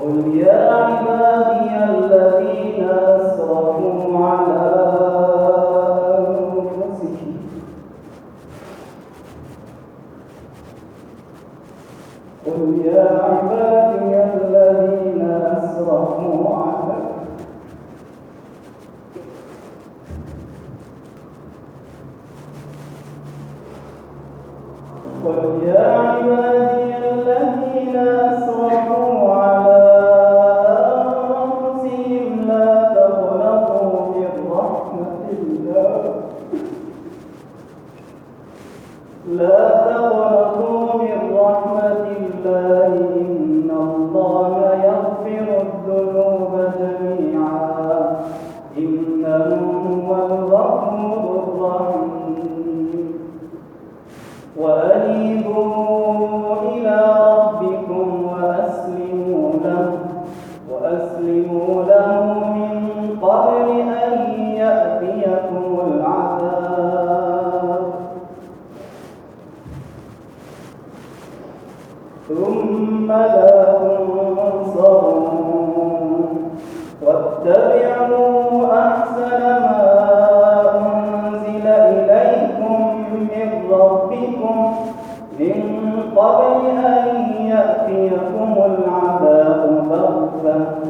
قل يا عبادي الذين أسرفوا على أنفسهم قل يا عبادي الذين أسرفوا على قل يا عبادي الذين أسرفوا على أنفسهم لا تقنطوا من رحمة الله إن الله يغفر الذنوب جميعا إنه هو الغفور الرحيم وأنيبوا إلى ربكم وأسلموا له من قبل أن يأتيكم العذاب ثم لا تنصرون واتبعوا أحسن ما أنزل إليكم من ربكم من قبل أن يأتيكم العذاب بغتة